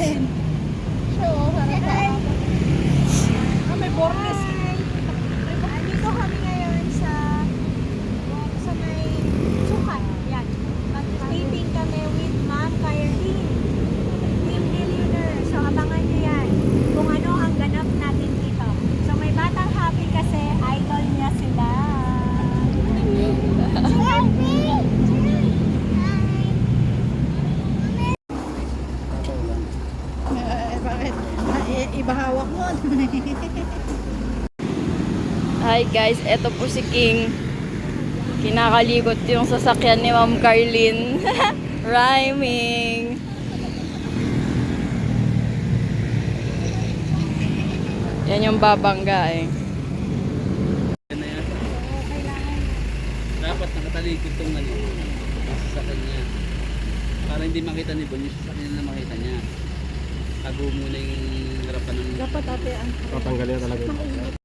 natin. So, harap. May bordes. Dito kami ngayon sa may sukat. Yan. Mag-taping kami with Ma'am Caroline. Team Billionaire. So, abangan nyo yan. Kung ano ang ganap natin dito. So, may batang happy kasi idol niya sila. Bakit? Iba hawak mo. Hi guys, eto po si King. Kinakalikot yung sasakyan ni Ma'am Carlin. Rhyming. Yan yung babangga eh. Yan na yan. Dapat nakatalikod tong sasakyan niya. Para hindi makita ni Bon, yung sasakyan na makita niya. Tago muna yung harapan ng... Dapat ate ang Tatanggalin na talaga.